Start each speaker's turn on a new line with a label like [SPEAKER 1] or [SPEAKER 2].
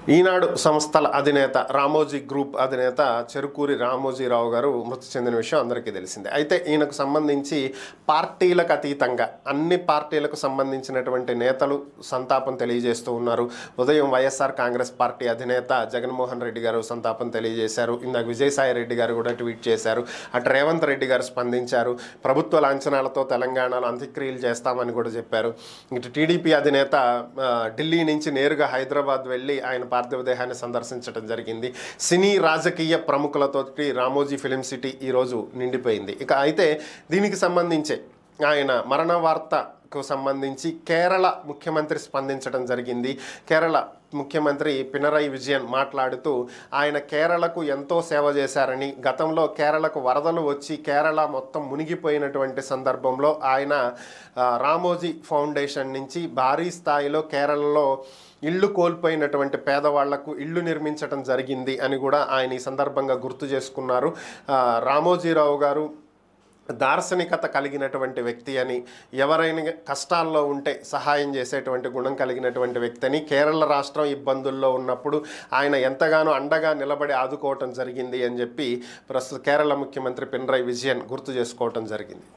[SPEAKER 1] ఈనాడు సంస్థల అధినేత రామోజీ గ్రూప్ అధినేత చెరుకూరి రామోజీరావు గారు మృతి చెందిన విషయం అందరికీ తెలిసిందే. అయితే ఈయనకు సంబంధించి పార్టీలకు అతీతంగా అన్ని పార్టీలకు సంబంధించినటువంటి నేతలు సంతాపం తెలియజేస్తూ ఉన్నారు. ఉదయం వైఎస్ఆర్ కాంగ్రెస్ పార్టీ అధినేత జగన్మోహన్ రెడ్డి గారు సంతాపం తెలియజేశారు. ఇందాక విజయసాయి రెడ్డి గారు కూడా ట్వీట్ చేశారు. అటు రేవంత్ రెడ్డి గారు స్పందించారు. ప్రభుత్వ లాంఛనాలతో తెలంగాణలో అంత్యక్రియలు చేస్తామని కూడా చెప్పారు. ఇటు టీడీపీ అధినేత ఢిల్లీ నుంచి నేరుగా హైదరాబాద్ వెళ్ళి ఆయన పార్థివ దేహాన్ని సందర్శించడం జరిగింది. సినీ రాజకీయ ప్రముఖులతోటి రామోజీ ఫిలిం సిటీ ఈరోజు నిండిపోయింది. ఇక అయితే దీనికి సంబంధించి ఆయన మరణ వార్తకు సంబంధించి కేరళ ముఖ్యమంత్రి స్పందించడం జరిగింది. కేరళ ముఖ్యమంత్రి పినరయి విజయన్ మాట్లాడుతూ ఆయన కేరళకు ఎంతో సేవ చేశారని, గతంలో కేరళకు వరదలు వచ్చి కేరళ మొత్తం మునిగిపోయినటువంటి సందర్భంలో ఆయన రామోజీ ఫౌండేషన్ నుంచి భారీ స్థాయిలో కేరళలో ఇళ్ళు కోల్పోయినటువంటి పేదవాళ్లకు ఇళ్ళు నిర్మించడం జరిగింది అని కూడా ఆయన ఈ సందర్భంగా గుర్తు చేసుకున్నారు. రామోజీరావు గారు దార్శనికత కలిగినటువంటి వ్యక్తి అని, ఎవరైనా కష్టాల్లో ఉంటే సహాయం చేసేటువంటి గుణం కలిగినటువంటి వ్యక్తి అని, కేరళ రాష్ట్రం ఇబ్బందుల్లో ఉన్నప్పుడు ఆయన ఎంతగానో అండగా నిలబడి ఆదుకోవటం జరిగింది అని చెప్పి ప్రస్తుత కేరళ ముఖ్యమంత్రి పినరయి విజయన్ గుర్తు చేసుకోవటం జరిగింది.